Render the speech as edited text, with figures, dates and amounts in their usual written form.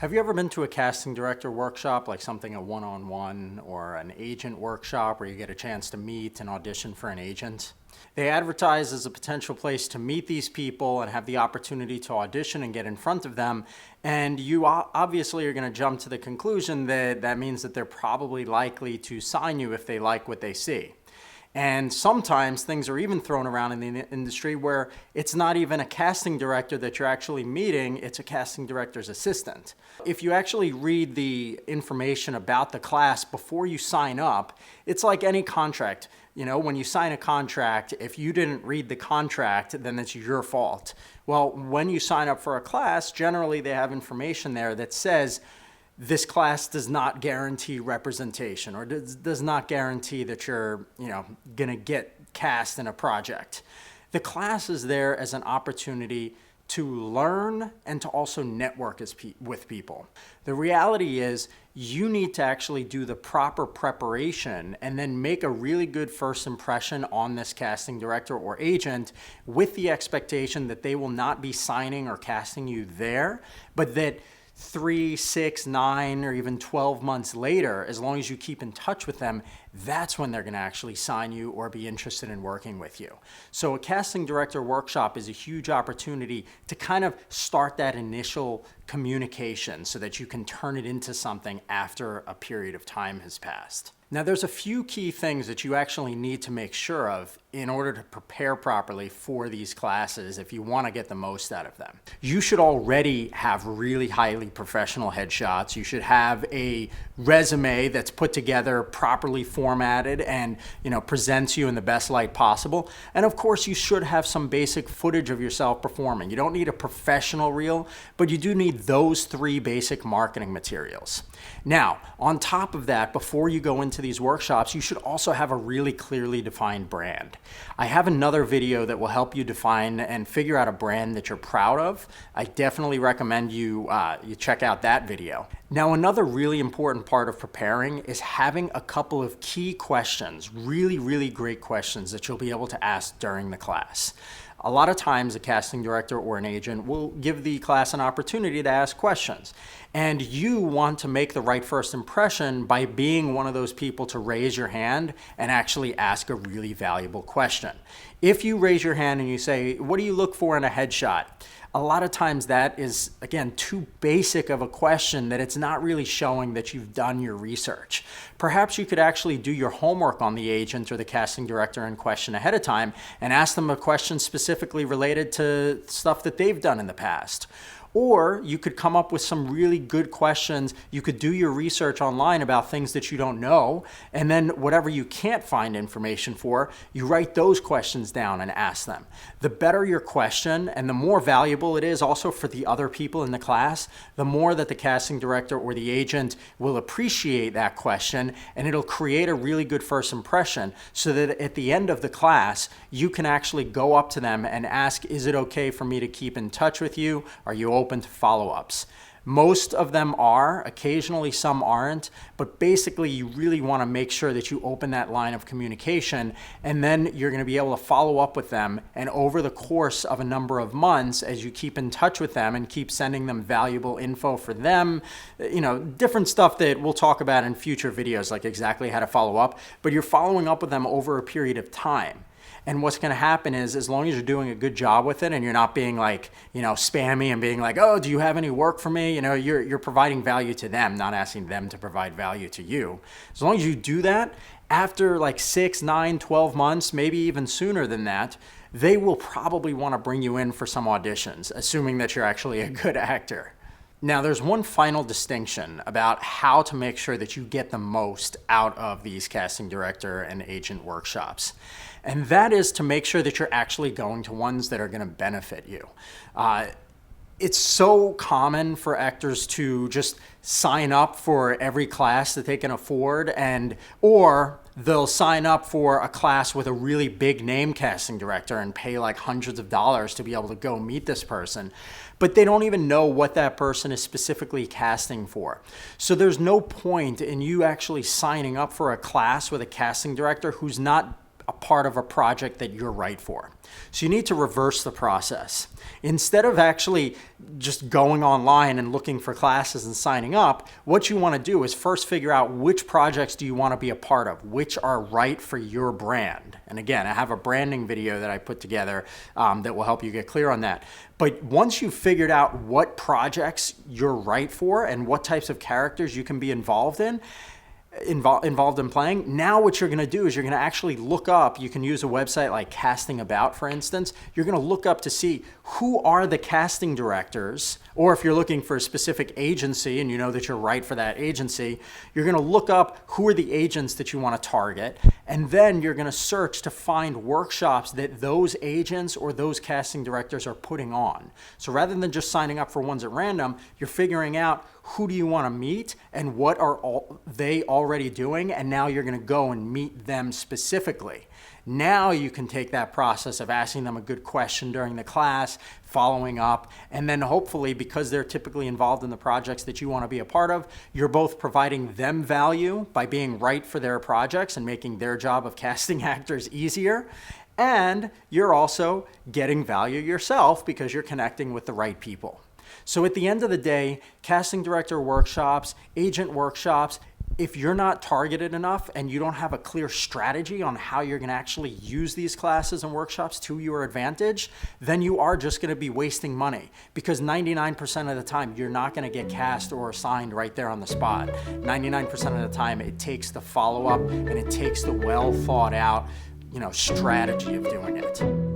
Have you ever been to a casting director workshop, like something a one-on-one or an agent workshop where you get a chance to meet and audition for an agent? They advertise as a potential place to meet these people and have the opportunity to audition and get in front of them. And you obviously are going to jump to the conclusion that that means that they're probably likely to sign you if they like what they see. And sometimes things are even thrown around in the industry where it's not even a casting director that you're actually meeting, it's a casting director's assistant. If you actually read the information about the class before you sign up, it's like any contract. You know, when you sign a contract, if you didn't read the contract, then it's your fault. Well, when you sign up for a class, generally they have information there that says, this class does not guarantee representation or does not guarantee that you're, going to get cast in a project. The class is there as an opportunity to learn and to also network with people. The reality is you need to actually do the proper preparation and then make a really good first impression on this casting director or agent with the expectation that they will not be signing or casting you there, but that 3, 6, 9, or even 12 months later, as long as you keep in touch with them, that's when they're going to actually sign you or be interested in working with you. So a casting director workshop is a huge opportunity to kind of start that initial communication so that you can turn it into something after a period of time has passed. Now, there's a few key things that you actually need to make sure of in order to prepare properly for these classes if you want to get the most out of them. You should already have really highly professional headshots. You should have a resume that's put together, properly formatted, and presents you in the best light possible. And of course, you should have some basic footage of yourself performing. You don't need a professional reel, but you do need those 3 basic marketing materials. Now, on top of that, before you go into these workshops, you should also have a really clearly defined brand. I have another video that will help you define and figure out a brand that you're proud of. I definitely recommend you check out that video. Now, another really important part of preparing is having a couple of key questions, really, really great questions that you'll be able to ask during the class. A lot of times a casting director or an agent will give the class an opportunity to ask questions. And you want to make the right first impression by being one of those people to raise your hand and actually ask a really valuable question. If you raise your hand and you say, what do you look for in a headshot? A lot of times that is, again, too basic of a question that it's not really showing that you've done your research. Perhaps you could actually do your homework on the agent or the casting director in question ahead of time and ask them a question specifically related to stuff that they've done in the past. Or you could come up with some really good questions. You could do your research online about things that you don't know, and then whatever you can't find information for, you write those questions down and ask them. The better your question and the more valuable it is also for the other people in the class, the more that the casting director or the agent will appreciate that question, and it'll create a really good first impression so that at the end of the class, you can actually go up to them and ask, is it okay for me to keep in touch with you? Are you open to follow-ups? Most of them are, occasionally some aren't, but basically you really want to make sure that you open that line of communication, and then you're going to be able to follow up with them. And over the course of a number of months, as you keep in touch with them and keep sending them valuable info for them, different stuff that we'll talk about in future videos, like exactly how to follow up, but you're following up with them over a period of time. And what's going to happen is, as long as you're doing a good job with it and you're not being spammy and being like, oh, do you have any work for me? You're providing value to them, not asking them to provide value to you. As long as you do that, after 6, 9, 12 months, maybe even sooner than that, they will probably want to bring you in for some auditions, assuming that you're actually a good actor. Now, there's one final distinction about how to make sure that you get the most out of these casting director and agent workshops. And that is to make sure that you're actually going to ones that are going to benefit you. It's so common for actors to just sign up for every class that they can afford, or they'll sign up for a class with a really big name casting director and pay hundreds of dollars to be able to go meet this person. But they don't even know what that person is specifically casting for. So there's no point in you actually signing up for a class with a casting director who's not a part of a project that you're right for. So you need to reverse the process. Instead of actually just going online and looking for classes and signing up, what you want to do is first figure out which projects do you want to be a part of, which are right for your brand. And again, I have a branding video that I put together that will help you get clear on that. But once you've figured out what projects you're right for and what types of characters you can be involved in playing, now what you're going to do is you're going to actually look up. You can use a website like Casting About, for instance. You're going to look up to see who are the casting directors, or if you're looking for a specific agency and you know that you're right for that agency, you're going to look up who are the agents that you want to target, and then you're going to search to find workshops that those agents or those casting directors are putting on. So rather than just signing up for ones at random, you're figuring out who do you want to meet and what are they already doing, and now you're going to go and meet them specifically. Now you can take that process of asking them a good question during the class, following up, and then hopefully, because they're typically involved in the projects that you want to be a part of, you're both providing them value by being right for their projects and making their job of casting actors easier, and you're also getting value yourself because you're connecting with the right people. So at the end of the day, casting director workshops, agent workshops, if you're not targeted enough and you don't have a clear strategy on how you're going to actually use these classes and workshops to your advantage, then you are just going to be wasting money, because 99% of the time you're not going to get cast or assigned right there on the spot. 99% of the time it takes the follow-up and it takes the well thought out, strategy of doing it.